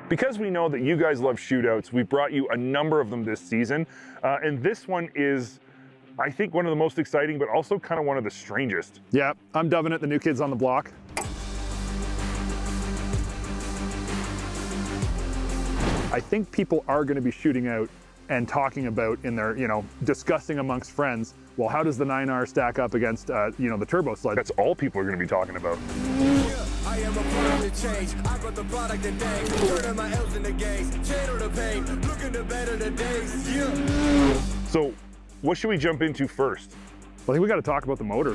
Because we know that you guys love shootouts, we've brought you a number of them this season. And this one is, I think, one of the most exciting, but also kind of one of the strangest. Yeah, I'm dubbing it the new kids on the block. I think people are going to be shooting out and talking about in their, discussing amongst friends, well, how does the 9R stack up against, the turbo sled? That's all people are going to be talking about. I am a part of the change. I brought the product today. Turning my L's into gains. Channel the pain. Looking to better the days. Yeah. So, what should we jump into first? Well, I think we got to talk about the motor.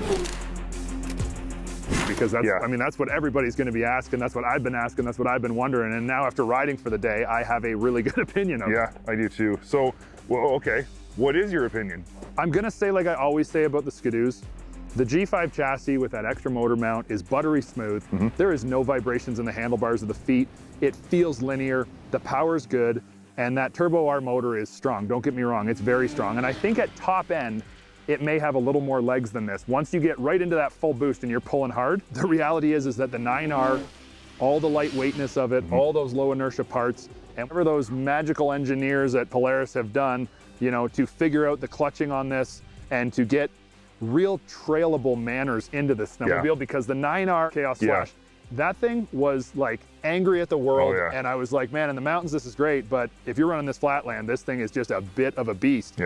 Because that's, I mean, that's what everybody's going to be asking. That's what I've been asking. That's what I've been wondering. And now after riding for the day, I have a really good opinion of it. Yeah, I do too. So, well, okay. What is your opinion? I'm going to say, like I always say about the skidoos, the G5 chassis with that extra motor mount is buttery smooth. There is no vibrations in the handlebars of the feet. It feels linear. The power's good. And that Turbo R motor is strong. Don't get me wrong. It's very strong. And I think at top end, it may have a little more legs than this. Once you get right into that full boost and you're pulling hard, the reality is that the 9R, all the lightweightness of it, all those low inertia parts, and whatever those magical engineers at Polaris have done, to figure out the clutching on this and to get real trailable manners into the snowmobile, because the 9R Chaos Slash, that thing was like angry at the world. And I was like, man, in the mountains, this is great, but if you're running this flatland, this thing is just a bit of a beast.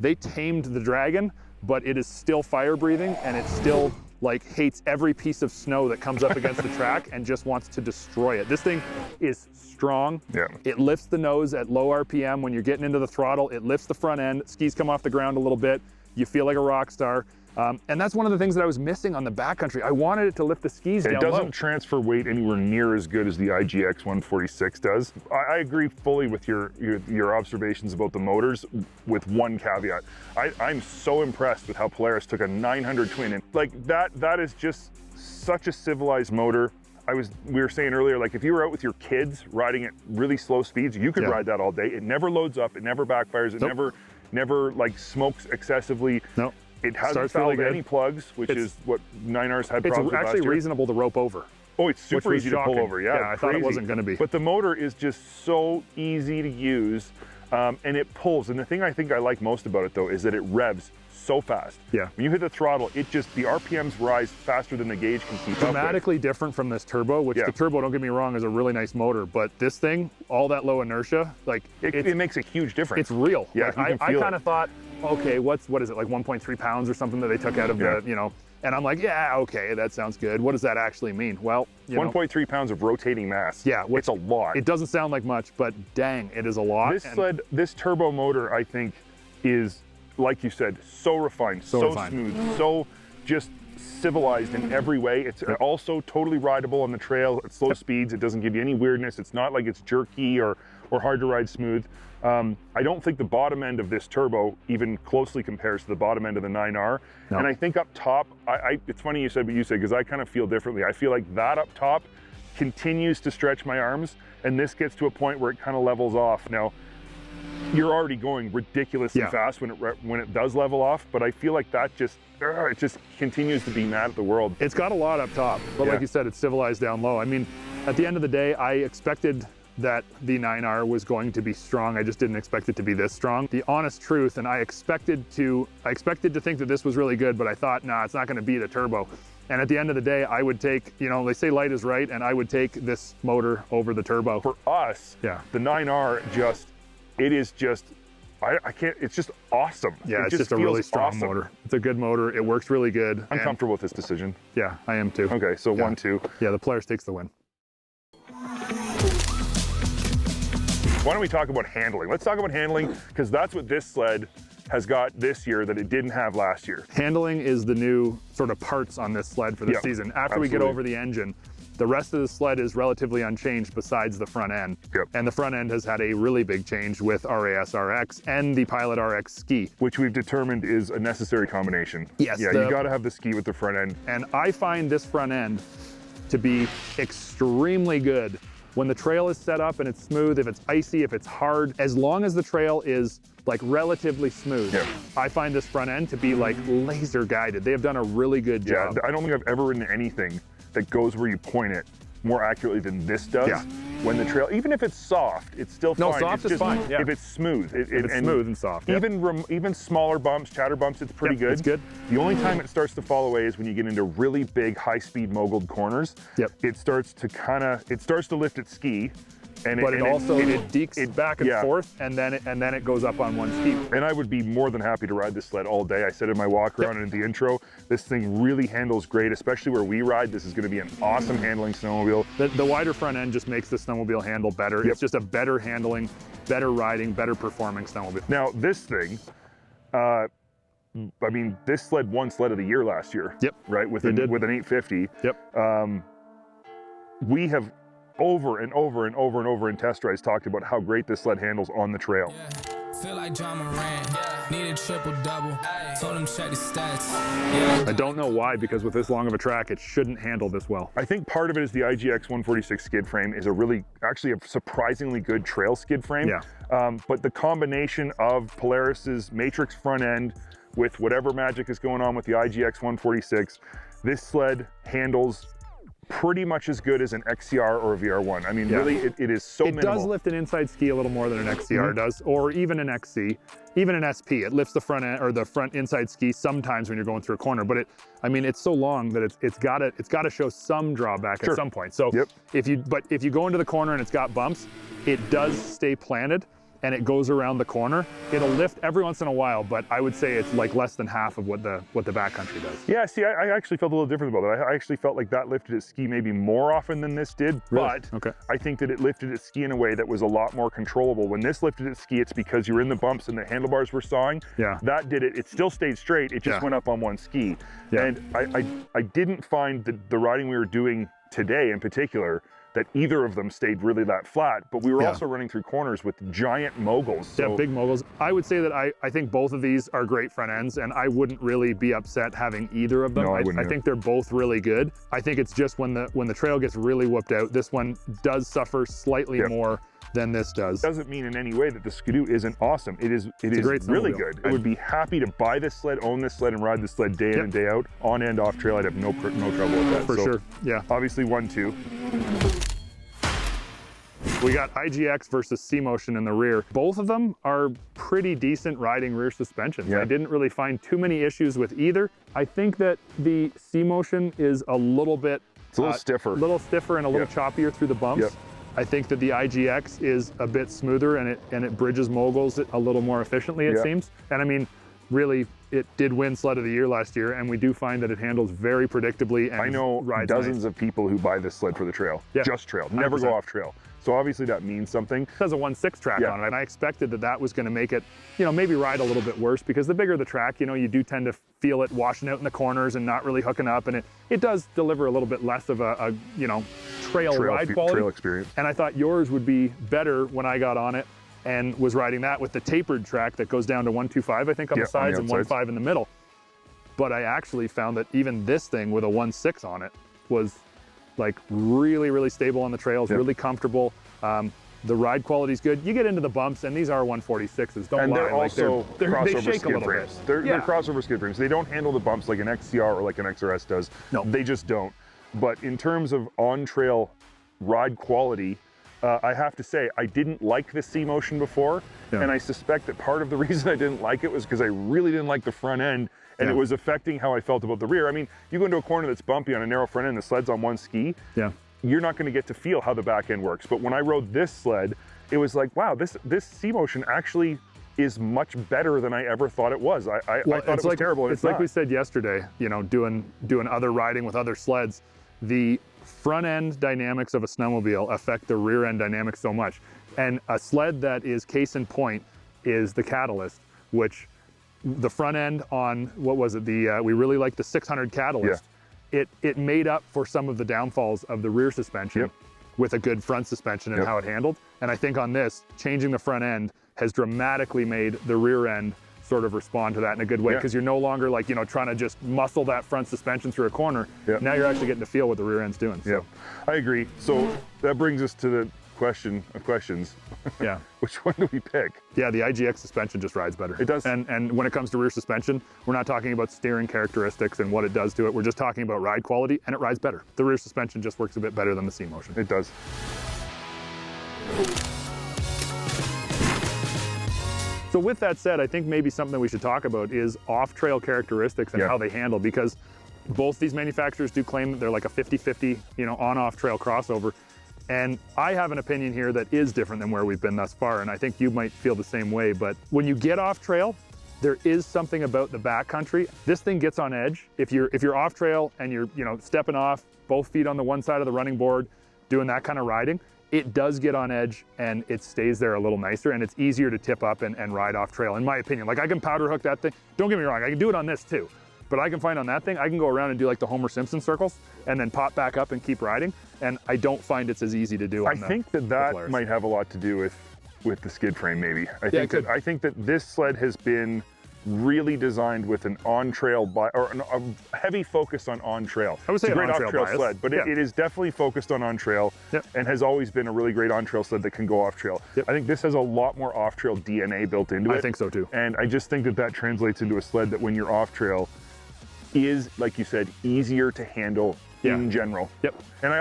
They tamed the Dragon, but it is still fire breathing, and it still like hates every piece of snow that comes up against the track and just wants to destroy it. This thing is strong. It lifts the nose at low RPM. When you're getting into the throttle, it lifts the front end. Skis come off the ground a little bit. You feel like a rock star. And that's one of the things that I was missing on the backcountry. I wanted it to lift the skis down low. It doesn't transfer weight anywhere near as good as the IGX 146 does. I agree fully with your observations about the motors, with one caveat. I'm so impressed with how Polaris took a 900 twin, and like that is just such a civilized motor. We were saying earlier, like if you were out with your kids riding at really slow speeds, you could ride that all day. It never loads up, it never backfires, it never like smokes excessively. It hasn't fouled any plugs, which is what 9Rs had problems with last year. It's actually reasonable to rope over. Oh, it's super easy to pull over. Yeah, I thought it wasn't going to be. But the motor is just so easy to use, and it pulls. And the thing I think I like most about it, though, is that it revs so fast. When you hit the throttle, the RPMs rise faster than the gauge can keep up with. Dramatically different from this turbo, which the turbo, don't get me wrong, is a really nice motor. But this thing, all that low inertia, like it makes a huge difference. It's real. Yeah, like, I kind of thought, okay, what is it, like 1.3 pounds or something that they took out of the, and I'm like, yeah, okay, that sounds good. What does that actually mean? Well, 1.3 pounds of rotating mass. Yeah, it's a lot. It doesn't sound like much, but dang, it is a lot. This turbo motor, I think, is, like you said, so refined, so smooth, so just civilized in every way. It's also totally rideable on the trail at slow speeds. It doesn't give you any weirdness. It's not like it's jerky or hard to ride smooth. I don't think the bottom end of this turbo even closely compares to the bottom end of the 9R. And I think up top, it's funny you said what you said, because I kind of feel differently. I feel like that up top continues to stretch my arms, and this gets to a point where it kind of levels off. Now, you're already going ridiculously fast when it does level off, but I feel like that it just continues to be mad at the world. It's got a lot up top, but like you said, it's civilized down low. I mean, at the end of the day, I expected that the 9R was going to be strong. I just didn't expect it to be this strong. The honest truth, and I expected to think that this was really good, but I thought, nah, it's not going to beat a turbo. And at the end of the day, I would take, they say light is right, and I would take this motor over the turbo. For us, the 9R it's just awesome. Yeah, it's just a really strong motor. It's a good motor. It works really good. I'm comfortable with this decision. Yeah, I am too. Okay, so 1-2. Yeah, the Polaris takes the win. Why don't we talk about handling? Let's talk about handling, because that's what this sled has got this year that it didn't have last year. Handling is the new sort of parts on this sled for this season. After we get over the engine, the rest of the sled is relatively unchanged besides the front end. And the front end has had a really big change with RAS RX and the Pilot RX ski. Which we've determined is a necessary combination. Yes. Yeah, you gotta have the ski with the front end. And I find this front end to be extremely good when the trail is set up and it's smooth, if it's icy, if it's hard, as long as the trail is like relatively smooth. I find this front end to be like laser guided. They have done a really good job. I don't think I've ever ridden anything that goes where you point it more accurately than this does. when the trail, even if it's soft, it's still fine. No, soft it's is fine, yeah. If it's smooth. If it's smooth and soft, yep. Even smaller bumps, chatter bumps, it's pretty good. It's good. The only time it starts to fall away is when you get into really big, high-speed mogulled corners. Yep. It starts to lift its ski. And but it dekes back and yeah. forth, and then it goes up on one ski. And I would be more than happy to ride this sled all day. I said in my walk around and in the intro, this thing really handles great, especially where we ride. This is going to be an awesome handling snowmobile. The wider front end just makes the snowmobile handle better. Yep. It's just a better handling, better riding, better performing snowmobile. Now this thing, I mean, this sled won sled of the year last year. Yep. Right, with an 850. Yep. We have over and over and over and over in test rides talked about how great this sled handles on the trail. Yeah. Feel like John Moran. Need a triple-double. Told him check the stats. I don't know why, because with this long of a track, it shouldn't handle this well. I think part of it is the IGX 146 skid frame is actually a surprisingly good trail skid frame. Yeah. But the combination of Polaris's matrix front end with whatever magic is going on with the IGX 146, this sled handles pretty much as good as an XCR or a VR1. I mean, yeah. Really, it is so minimal. It does lift an inside ski a little more than an XCR does, or even an XC, even an SP. It lifts the front end or the front inside ski sometimes when you're going through a corner, but it's so long that it's got to show some drawback at some point. So if you go into the corner and it's got bumps, it does stay planted and it goes around the corner. It'll lift every once in a while, but I would say it's like less than half of what the backcountry does. Yeah, see, I actually felt a little different about it. I actually felt like that lifted its ski maybe more often than this did, really? But I think that it lifted its ski in a way that was a lot more controllable. When this lifted its ski, it's because you were in the bumps and the handlebars were sawing. Yeah. That did it. It still stayed straight. It just went up on one ski. Yeah. And I didn't find the riding we were doing today in particular that either of them stayed really that flat, but we were also running through corners with giant moguls. So. Yeah, big moguls. I would say that I think both of these are great front ends, and I wouldn't really be upset having either of them. No, I think they're both really good. I think it's just when the trail gets really whooped out, this one does suffer slightly more than this does. Doesn't mean in any way that the Skidoo isn't awesome. It is really good. I would be happy to buy this sled, own this sled, and ride this sled day in and day out, on and off trail. I'd have no trouble with that. For sure, yeah. Obviously 1-2. We got IGX versus C-Motion in the rear. Both of them are pretty decent riding rear suspensions. I didn't really find too many issues with either. I think that the C-Motion is a little bit... It's a little stiffer. A little stiffer and a little choppier through the bumps. I think that the IGX is a bit smoother and it bridges moguls a little more efficiently, it seems. And I mean, really, it did win sled of the year last year, and we do find that it handles very predictably and I know rides dozens of people who buy this sled for the trail. Just trail, never go off trail. So obviously that means something. It has a 1.6 track on it, and I expected that was going to make it, maybe ride a little bit worse, because the bigger the track, you do tend to feel it washing out in the corners and not really hooking up, and it does deliver a little bit less of a trail ride quality. Trail experience. And I thought yours would be better when I got on it and was riding that with the tapered track that goes down to 1.25, I think, on the sides and 1.5 in the middle. But I actually found that even this thing with a 1.6 on it was like really, really stable on the trails, really comfortable. The ride quality is good. You get into the bumps, and these are 146s. Don't lie. They're also crossover they shake skid a little frames. bit. They're crossover skid frames. They don't handle the bumps like an XCR or like an XRS does. No. They just don't. But in terms of on-trail ride quality, I have to say, I didn't like the C-Motion before, and I suspect that part of the reason I didn't like it was because I really didn't like the front end, and it was affecting how I felt about the rear. I mean, you go into a corner that's bumpy on a narrow front end, the sled's on one ski, you're not going to get to feel how the back end works. But when I rode this sled, it was like, wow, this C-Motion actually is much better than I ever thought it was. I thought it was terrible, and it's like we said yesterday, doing other riding with other sleds, the front end dynamics of a snowmobile affect the rear end dynamics so much. And a sled that is case in point is the Catalyst, which the front end on, what was it, we really liked the 600 Catalyst. It made up for some of the downfalls of the rear suspension with a good front suspension and how it handled. And I think on this, changing the front end has dramatically made the rear end sort of respond to that in a good way, because you're no longer like, trying to just muscle that front suspension through a corner. Now you're actually getting to feel what the rear end's doing. So. I agree. So that brings us to the question of questions. Which one do we pick? Yeah, the IGX suspension just rides better. It does. And when it comes to rear suspension, we're not talking about steering characteristics and what it does to it. We're just talking about ride quality, and it rides better. The rear suspension just works a bit better than the C-Motion. It does. So with that said, I think maybe something that we should talk about is off-trail characteristics and how they handle, because both these manufacturers do claim that they're like a 50-50, you know, on-off trail crossover. And I have an opinion here that is different than where we've been thus far, and I think you might feel the same way. But when you get off trail, there is something about the backcountry. This thing gets on edge. If you're off trail and you're, you know, stepping off, both feet on the one side of the running board, doing that kind of riding, it does get on edge and it stays there a little nicer, and it's easier to tip up and ride off trail, in my opinion. Like, I can powder hook that thing. Don't get me wrong, I can do it on this too. But I can find on that thing, I can go around and do like the Homer Simpson circles and then pop back up and keep riding. And I don't find it's as easy to do on I think that might have a lot to do with the skid frame, maybe. I think that this sled has been really designed with an on-trail a heavy focus on on-trail. I would say it's a great off-trail bias. sled, but it is definitely focused on on-trail and has always been a really great on-trail sled that can go off-trail. I think this has a lot more off-trail DNA built into it. I think so too. And I just think that translates into a sled that when you're off-trail is, like you said, easier to handle in general. And I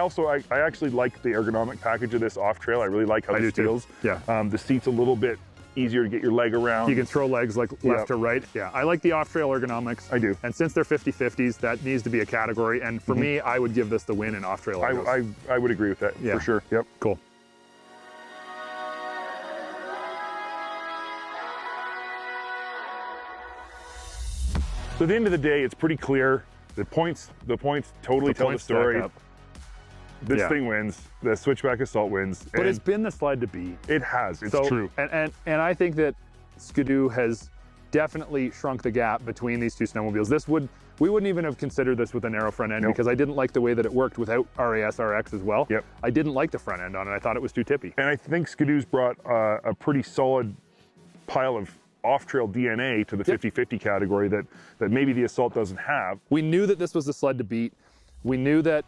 actually like the ergonomic package of this off-trail. I really like how this feels. The seat's a little bit easier to get your leg around. You can throw legs like left to right. I like the off-trail ergonomics. I do. And since they're 50-50s, that needs to be a category. And for me, I would give this the win in off-trail ergos. I would agree with that for sure. Cool. So at the end of the day, it's pretty clear. The points totally tell the story. This thing wins. The Switchback Assault wins. But it's been the sled to beat. It has. It's true. And I think that Skidoo has definitely shrunk the gap between these two snowmobiles. We wouldn't even have considered this with a narrow front end because I didn't like the way that it worked without RAS RX as well. I didn't like the front end on it. I thought it was too tippy. And I think Skidoo's brought a pretty solid pile of off-trail DNA to the 50-50 category that maybe the Assault doesn't have. We knew that this was the sled to beat. We knew that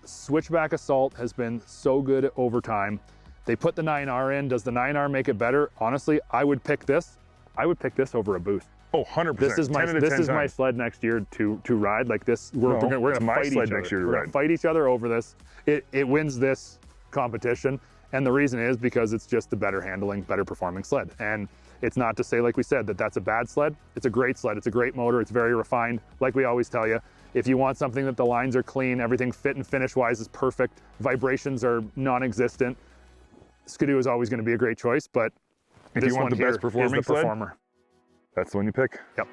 Switchback Assault has been so good over time. They put the 9R in. Does the 9R make it better? Honestly, I would pick this. I would pick this over a Boost. Oh, 100%. This is my sled next year to ride. Like this, we're gonna fight each other. We're gonna fight each other over this. It wins this competition, and the reason is because it's just the better handling, better performing sled. And it's not to say, like we said, that that's a bad sled. It's a great sled. It's a great motor. It's very refined. Like we always tell you, if you want something that the lines are clean, everything fit and finish wise is perfect, vibrations are non-existent, Skidoo is always going to be a great choice. But if you want the best performing sled, performer, that's the one you pick. Yep.